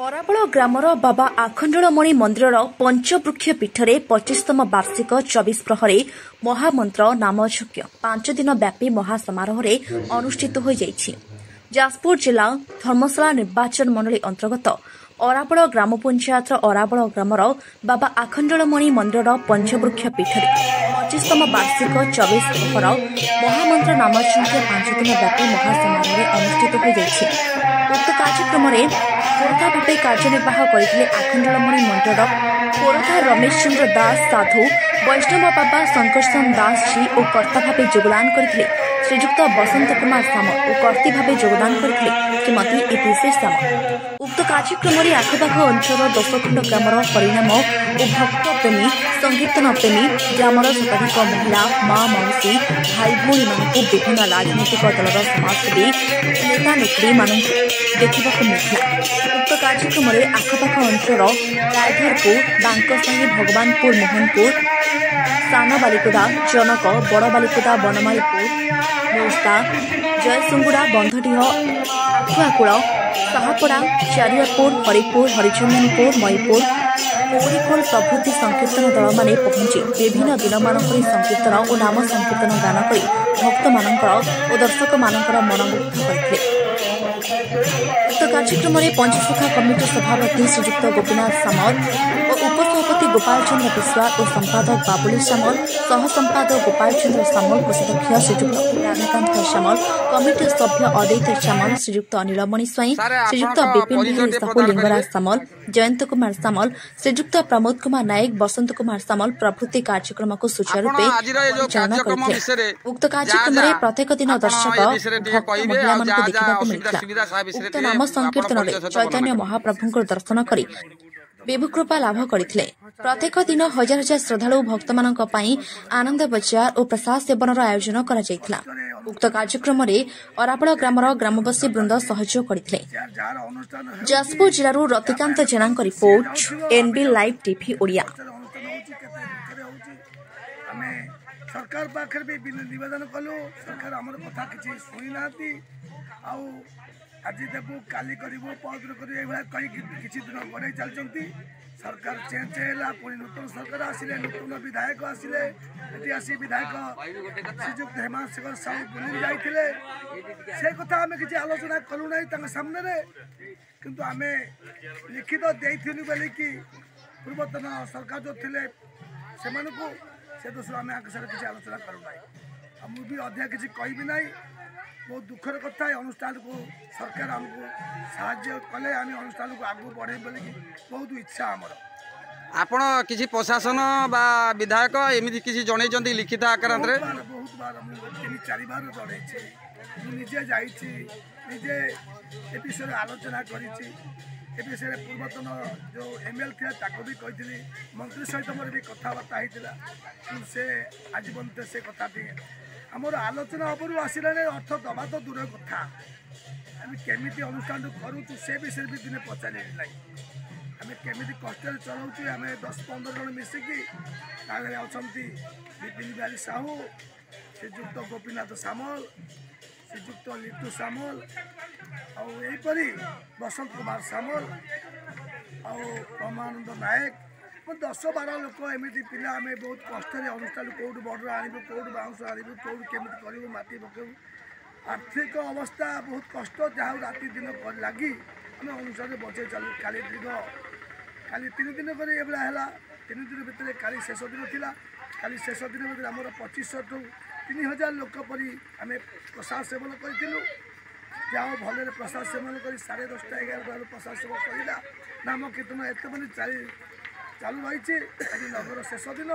ଅରାବଳ ଗ୍ରାମର ବାବା ଆଖଣ୍ଡଳମଣି ମନ୍ଦିରର ପଞ୍ଚବୃକ୍ଷ ପୀଠରେ 25ତମ ବାର୍ଷିକ 24 ପ୍ରହରେ ମହାମନ୍ତ୍ର ନାମଯଜ୍ଞ 5 ଦିନ ବ୍ୟାପୀ ମହାସମାରୋହରେ ଅନୁଷ୍ଠିତ ହୋଇଯାଇଛି। ଯାଜପୁର ଜିଲ୍ଲା ଧର୍ମଶାଳା ନିର୍ବାଚନ ମଣ୍ଡଳୀ ଅନ୍ତର୍ଗତ ଅରାବଳ ଗ୍ରାମ ପଞ୍ଚାୟତର ଅରାବଳ ଗ୍ରାମର ବାବା ଆଖଣ୍ଡଳମଣି ମନ୍ଦିରର ପଞ୍ଚବୃକ୍ଷ ପୀଠରେ 25ତମ ବାର୍ଷିକ 24 ପ୍ରହର ମହାମନ୍ତ୍ର ନାମଯଜ୍ଞ 5 ଦିନ ବ୍ୟାପୀ ମହାସମାରୋହରେ ଅନୁଷ୍ଠିତ ହୋଇଯାଇଛି। ଉକ୍ତ କାର୍ଯ୍ୟକ୍ରମରେ ଖୋର୍ଦ୍ଧା ଭାବେ କାର୍ଯ୍ୟନିର୍ବାହ କରିଥିଲେ ଆଖଣ୍ଡଳମଣି ମନ୍ଦିରର ଖୋର୍ଦ୍ଧା ରମେଶ ଚନ୍ଦ୍ର ଦାସ ସାଧୁ, ବୈଷ୍ଣବ ବାବା ଶଙ୍କର୍ଷଣ ଦାସ ଜୀ ଓ କର୍ତ୍ତା ଭାବେ ଯୋଗଦାନ କରିଥିଲେ ଶ୍ରୀଯୁକ୍ତ ବସନ୍ତ କୁମାର ସାମଲ ଓ କର୍ତ୍ତୀ ଭାବେ ଯୋଗଦାନ କରିଥିଲେ ଶ୍ରୀମତୀ ଇତିଶ୍ରୀ ସାମଲ। ଉକ୍ତ କାର୍ଯ୍ୟକ୍ରମରେ ଆଖପାଖ ଅଞ୍ଚଳର 10 ଖଣ୍ଡ ଗ୍ରାମର ହରିନାମ ଓ ଭକ୍ତପ୍ରେମୀ ସଂକୀର୍ତ୍ତନ ପ୍ରେମୀ ଗ୍ରାମର ଶତାଧିକ ମହିଳା ମା ମାଉସୀ ଭାଇ ଭଉଣୀମାନଙ୍କୁ ବିଭିନ୍ନ ରାଜନୈତିକ ଦଳର ସମାଜସେବୀ ନେତା ନେତ୍ରୀମାନଙ୍କୁ ଦେଖିବାକୁ ମିଳିଥିଲା। ଉକ୍ତ କାର୍ଯ୍ୟକ୍ରମରେ ଆଖପାଖ ଅଞ୍ଚଳର ରାୟଧରପୁର, ବାଙ୍କସାହି, ଭଗବାନପୁର, ମୋହନପୁର, ସାନ ବାଲିକୁଦା, ଜନକ, ବଡ଼ ବାଲିକୁଦା, ବନମାଳୀପୁର, ମୌସ୍ତା, ଜୟସୁଙ୍ଗୁଡ଼ା, ବନ୍ଧଡିହ, ଆଖୁଆକୁଳ, ସାହାପଡ଼ା, ଚାରିଆପୁର, ହରିପୁର, ହରିଚନ୍ଦନପୁର, ମୟୀପୁର, କୌରିଖୋଲ ପ୍ରଭୃତି ସଂକୀର୍ତ୍ତନ ଦଳମାନେ ପହଞ୍ଚି ବିଭିନ୍ନ ଦିନମାନଙ୍କରେ ସଂକୀର୍ତ୍ତନ ଓ ନାମ ସଂକୀର୍ତ୍ତନ ଗାନ କରି ଭକ୍ତମାନଙ୍କର ଓ ଦର୍ଶକମାନଙ୍କର ମନମୁଗ୍ଧ କରିଥିଲେ। ଉକ୍ତ କାର୍ଯ୍ୟକ୍ରମରେ ପଞ୍ଚସଖା କମିଟି ସଭାପତି ଶ୍ରୀଯୁକ୍ତ ଗୋପୀନାଥ ସାମଲ ଓ ଉପସଭାପତି ଗୋପାଳ ଚନ୍ଦ୍ର ବିଶ୍ୱାଳ ଓ ସମ୍ପାଦକ ବାବୁଲି ସାମଲ, ସହ ସମ୍ପାଦକ ଗୋପାଳ ଚନ୍ଦ୍ର ସାମଲ, କୋଷାଧ୍ୟକ୍ଷ ଶ୍ରୀଯୁକ୍ତ ରାଧାକାନ୍ତ ସାମଲ, କମିଟି ସଭ୍ୟ ଅଦୈତ ସାମଲ, ଶ୍ରୀଯୁକ୍ତ ନୀଳମଣି ସ୍ୱାଇଁ, ଶ୍ରୀଯୁକ୍ତ ବିପିନ ବିହାରୀ ସାହୁ, ଲିଙ୍ଗରାଜ ସାମଲ, ଜୟନ୍ତ କୁମାର ସାମଲ, ଶ୍ରୀଯୁକ୍ତ ପ୍ରମୋଦ କୁମାର ନାୟକ, ବସନ୍ତ କୁମାର ସାମଲ ପ୍ରଭୃତି କାର୍ଯ୍ୟକ୍ରମକୁ ସୁଚାରୁରୂପେ ପରିଚାଳନା କରିଥିଲେ। ଉକ୍ତ କାର୍ଯ୍ୟକ୍ରମରେ ପ୍ରତ୍ୟେକ ଦିନ ଦର୍ଶକ ଭକ୍ତ ମହିଳାମାନଙ୍କୁ ଦେଖିବାକୁ ମିଳିଥିଲା। ଉକ୍ତ ନାମ ସଂକୀର୍ତ୍ତନରେ ଚୈତନ୍ୟ ମହାପ୍ରଭୁଙ୍କ ଦର୍ଶନ କରି ବିଭୁକୃପା ଲାଭ କରିଥିଲେ। ପ୍ରତ୍ୟେକ ଦିନ ହଜାର ହଜାର ଶ୍ରଦ୍ଧାଳୁ ଭକ୍ତମାନଙ୍କ ପାଇଁ ଆନନ୍ଦ ବଜାର ଓ ପ୍ରସାଦ ସେବନର ଆୟୋଜନ କରାଯାଇଥିଲା। ଉକ୍ତ କାର୍ଯ୍ୟକ୍ରମରେ ଅରାବଳ ଗ୍ରାମର ଗ୍ରାମବାସୀ ବୃନ୍ଦ ସହଯୋଗ କରିଥିଲେ। ଯାଜପୁର ଜିଲ୍ଲାରୁ ରତିକାନ୍ତ ଜେନାଙ୍କ report, NB live TV Odia. सरकार पाखे भी नवेदन कलु, सरकार आम कथा किसी शुणी ना आज देखू काली करूँ पदर कई किसी दिन गड़े चलती सरकार चेंज है पुणी नूतन सरकार आसिले नूतन विधायक आसिले आसी विधायक श्रीजुक्त हेमंत शेखर साहू बुली जाते से कथा आम किसी आलोचना कलु ना सामने किंतु आम लिखित देलु बोलिकी पूर्वतन सरकार जो थे से से दोष आम आगे किसी आलोचना करूना मुझे अधिक किसी कहि ना बहुत दुखर कथा अनुष्ठान को सरकार आमको साहाय्य कले आम अनुष्ठान को आगू बढ़े बोली बहुत इच्छा आमर। आपण किसी प्रशासन बा विधायक एमती किसी जन लिखित आकार बहुत बार तीन चार बार जन निजे निजे ए विषय आलोचना करी विषय पूर्वतन जो एमएल था भी कही मंत्री सहित मोर भी कथबार्ता होता से आज बनते से कथा आमर आलोचना उपरू आसला अर्थ दबा तो दूर कथा आम केमी अनुष्ठान करूँ से विषय भी दिने पचारे आम केमी कष्ट चलाऊँ आम 10-15 जन मिसिकी अच्छा विपिन बिहारी साहू, श्रीजुक्त गोपीनाथ सामल, श्रीजुक्त लिटू सामल आईपरी बसंत कुमार सामल आमानंद नायक 10-12 लोक एमती पिला आम बहुत कष्ट अनुष्ठान कौटू बर्डर आणु कौटू बाउंस आणु कौटू केमी करूँ माटी पकेबू आर्थिक अवस्था बहुत कष्ट जहाँ राति दिन लगी आम अनुसार बचे चलू काली दीर्घ खाली 3 दिन कर ये 3 दिन भितर काली शेष दिन था काली शेष दिन भर आम 2500-3000 लोक पर आम प्रसाद सेवन करूँ जहाँ भले प्रसाद सेवन कर 10:30-11 प्रसाद सेवन करला नाम कीर्तन एत मैंने चालू रही आज नगर शेष दिन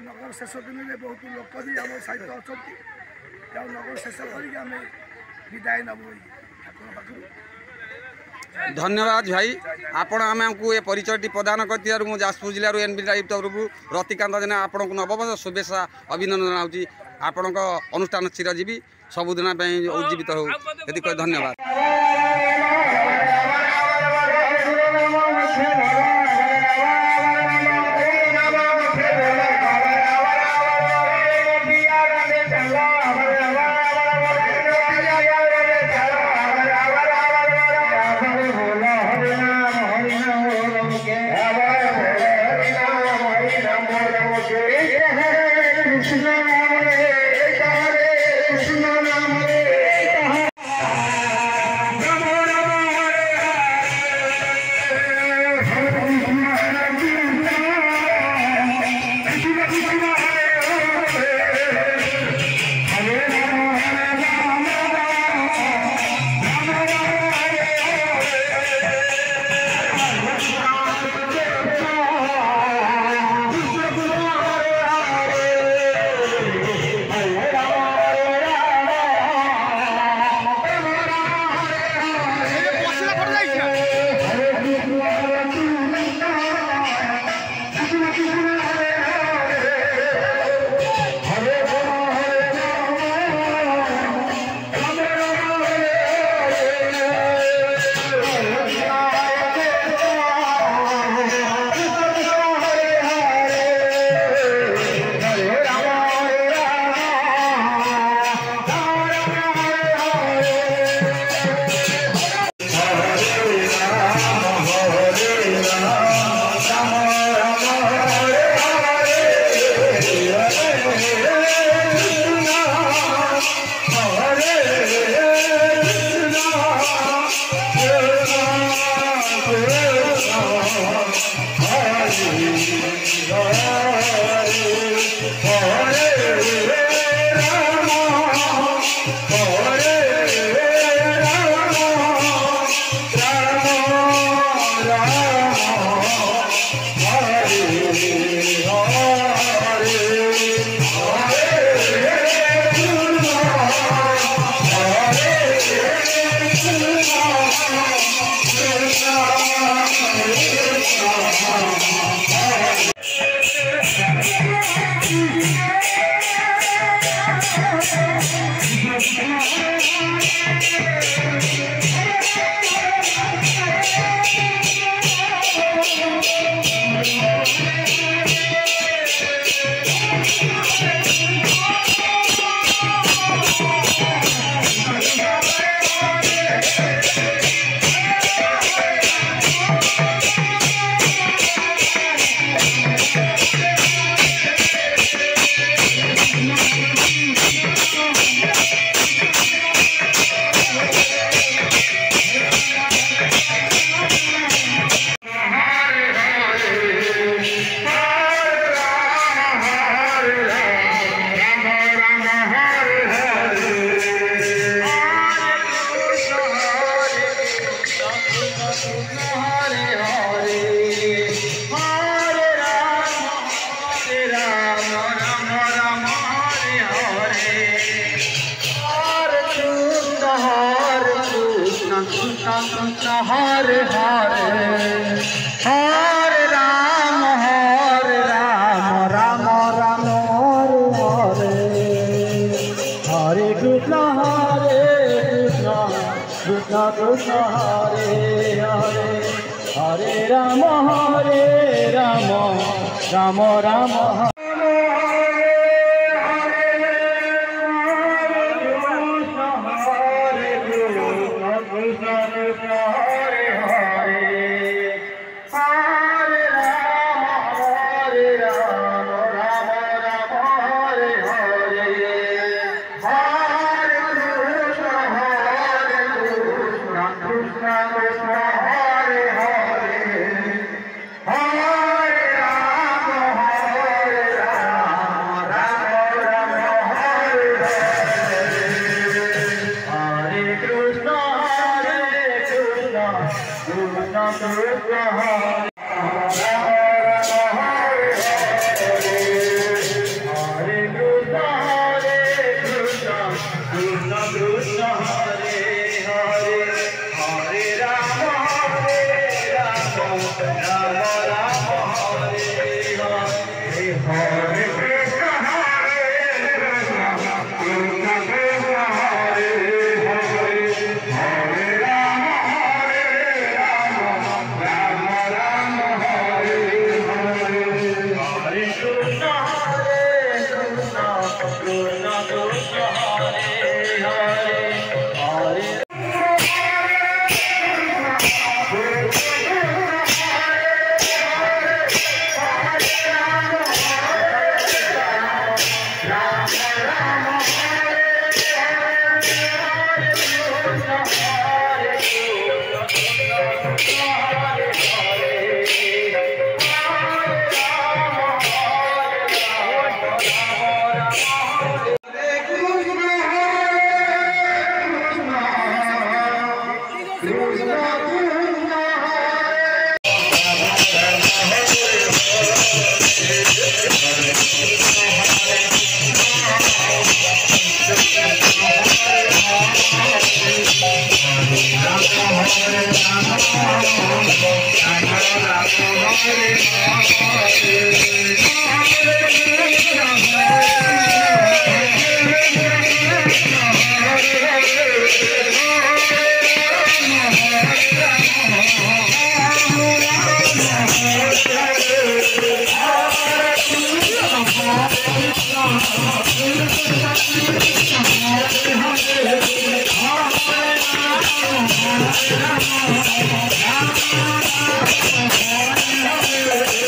नगर शेष दिन में बहुत लोक भी आम सहित अच्छा नगर शेष कर विदाय नबू ठाकुर पाखु। धन्यवाद भाई आपण आमको ये परिचय प्रदान कर जाजपुर जिलूर एनबी लाइव तरफ रतिकांत जेना आपन को नववर्ष शुभेच्छा अभिनंदन जनाऊँगी आपण अनुष्ठान चिरजीवी सबुदिन उज्जीवित हो धन्यवाद। Hare Hare Hare Hare Ram Ram Ram Hare Hare Krishna Krishna Krishna Hare Hare Hare Ram Ram Ram Thank you.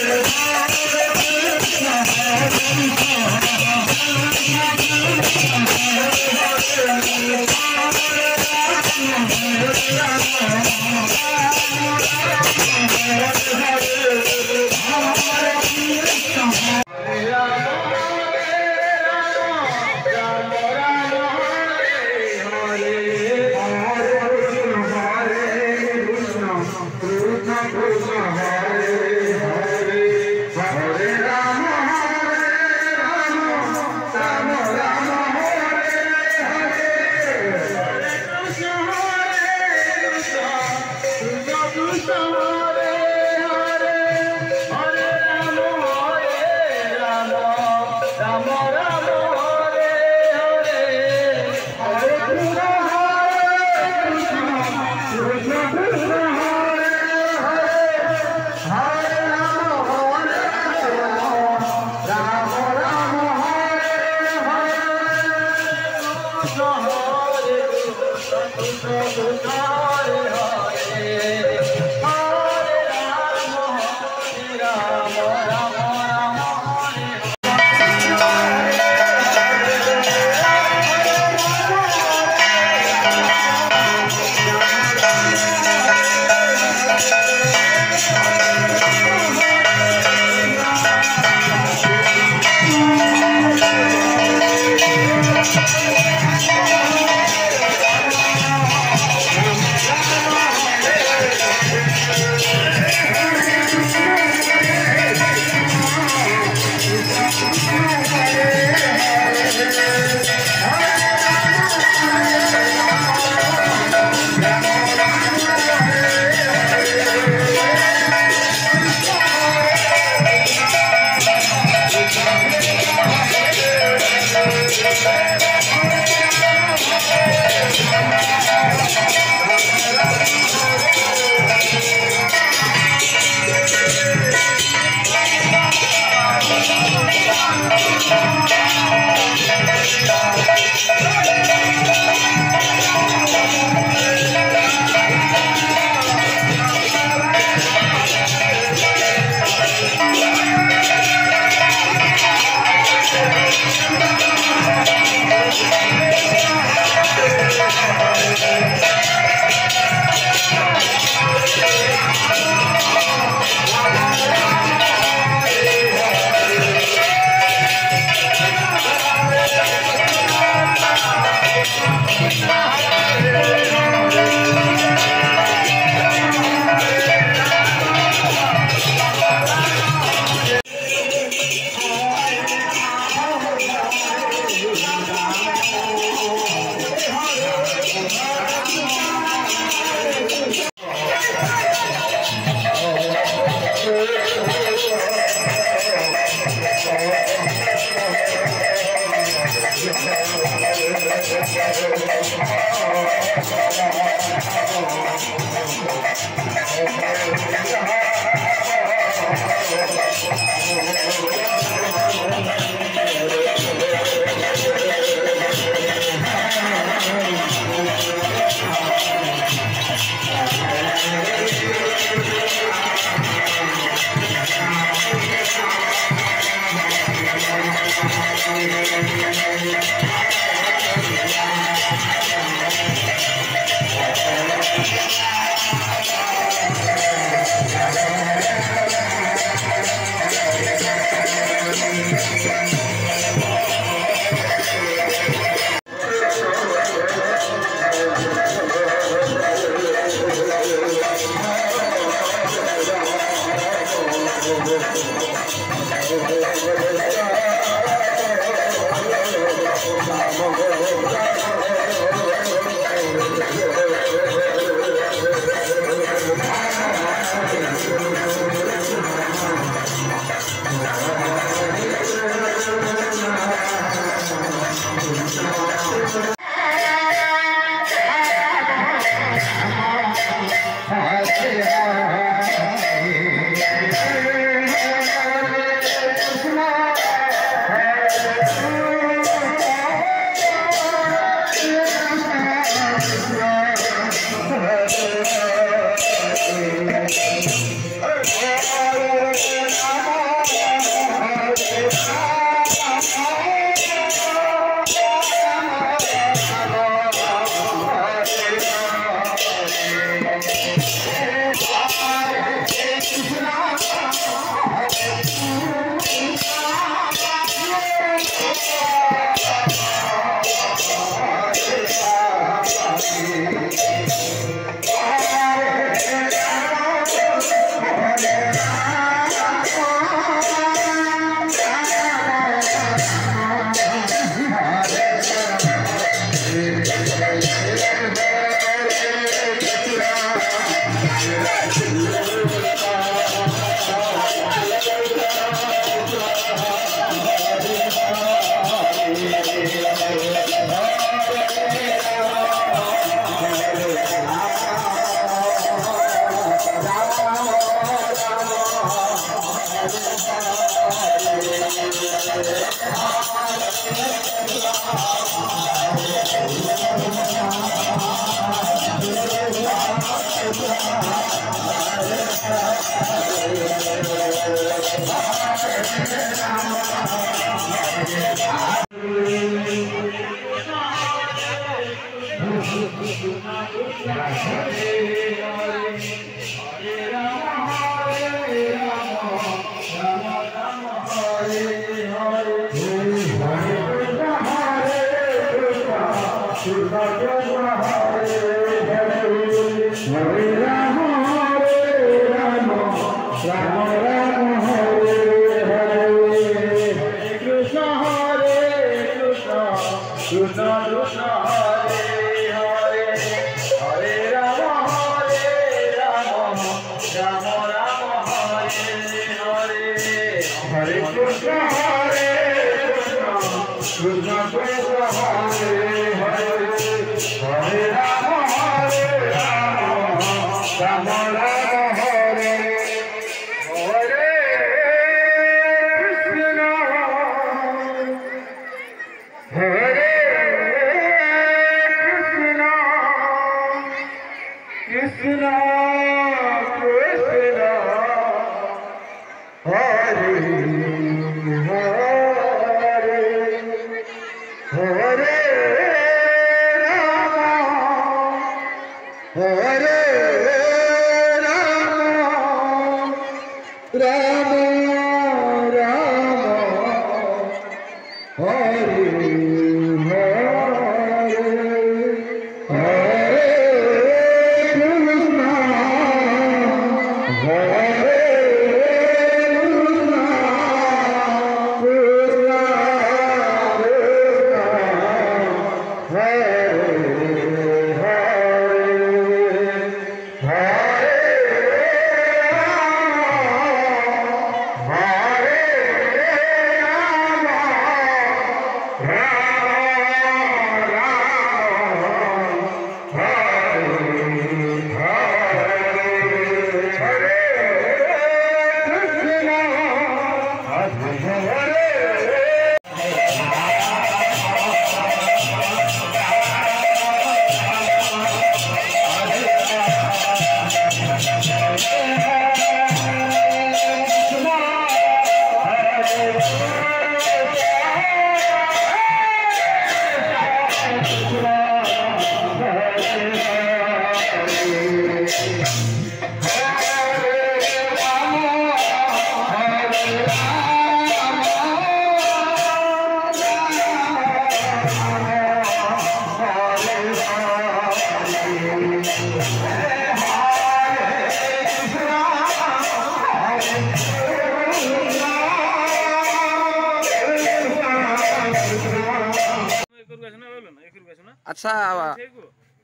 अच्छा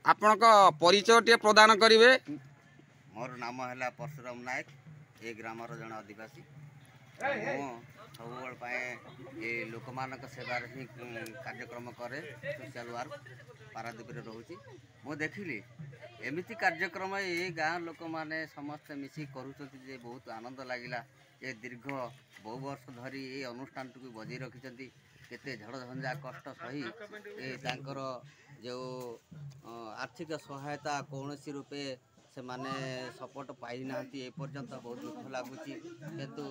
आपण परिचय टे प्रदान करेंगे। मोर नाम है परशुराम नायक, ए ग्रामर जन आदिवासी। सब लोक मान सेवार ही कार्यक्रम करे, सोशल वर्क पारादीप रोचे। मु देखिली एमती कार्यक्रम ये गाँ लोक मैंने समस्ते मिसी करुँचे, बहुत आनंद लगिला। ये दीर्घ बहु वर्ष धरी ये अनुष्ठान को बजाई रखिंट, केते झड़ झंझा कष्ट सही जो आर्थिक सहायता कौन सी रूपे से माने सपोर्ट पाई ना पर्यंत बहुत दुख लगुच, किंतु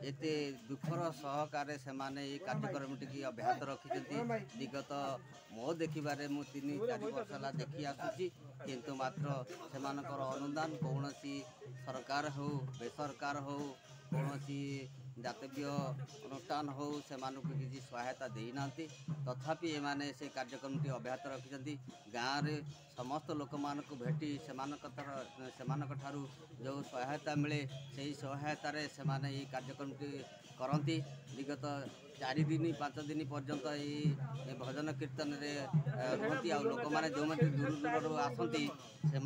एते दुखर सहकार से माने ये कार्यक्रम टी अब्याहत रखिंट। विगत मो देखिबारे मु 3-4 वर्ष है देखी आसूची, किंतु मात्र से अनुदान कौन सरकार हो बेसरकार हो कौन जातव्य अनुष्ठान हो से किसी सहायता देना, तथापि एमाने से कार्यक्रम टी अब्याहत रखिंट। गाँव में समस्त लोक मान को भेटी से जो सहायता मिले से सहायतार से ये कार्यक्रम टी करती। विगत 4 दिन 5 दिन पर्यंत ये भजन कीर्तन रुहति। आ लोक मैंने जो मैंने दूर दूर आसती से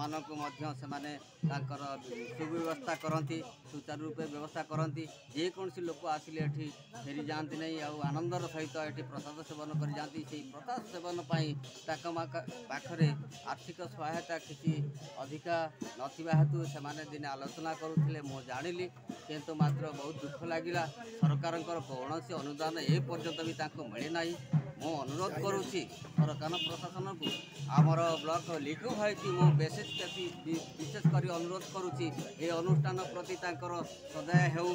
सुव्यवस्था करती, सुचारू रूपे व्यवस्था करती। जेकोसी लोक आसिले एठी फेरी जाती नहीं, आनंदर सहित ये प्रसाद सेवन कर जाती। से प्रसाद सेवन पाखरे आर्थिक सहायता किसी अधिका नथिबा हेतु से दिने आलोचना करुले मु जानिली, किंतु मात्र बहुत दुख लगिला। सरकार कौन अनुदान ए पर्यंत भी मिले ना। ମୁଁ ଅନୁରୋଧ କରୁଛି ସରକାର ପ୍ରଶାସନକୁ ଆମର ବ୍ଲକ ଲିଗୁ ଭାଇକି ମୁଁ ବିଶେଷ କରି ଅନୁରୋଧ କରୁଛି ଏ ଅନୁଷ୍ଠାନ ପ୍ରତି ତାଙ୍କର ସଦୟ ହେଉ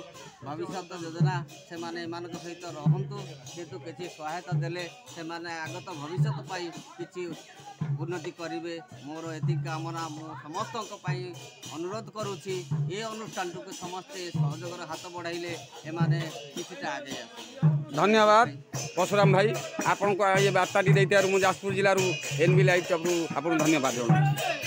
ଭବିଷ୍ୟତ ଯୋଜନା ସେମାନେ ଏମାନଙ୍କ ସହିତ ରହନ୍ତୁ କିନ୍ତୁ କିଛି ସହାୟତା ଦେଲେ ସେମାନେ ଆଗତ ଭବିଷ୍ୟତ ପାଇଁ କିଛି ଉନ୍ନତି କରିବେ ମୋର ଏତିକି କାମନା ମୁଁ ସମସ୍ତଙ୍କ ପାଇଁ ଅନୁରୋଧ କରୁଛି ଏ ଅନୁଷ୍ଠାନଟିକୁ ସମସ୍ତେ ସହଯୋଗର ହାତ ବଢ଼ାଇଲେ ଏମାନେ କିଛିଟା ଆଗେଇ ଆସିବେ। धन्यवाद परशुराम भाई आपन को ये बार्ताटी देइतारु मु जाजपुर जिल्ला NB लाइव आपन धन्यवाद जणाउछु।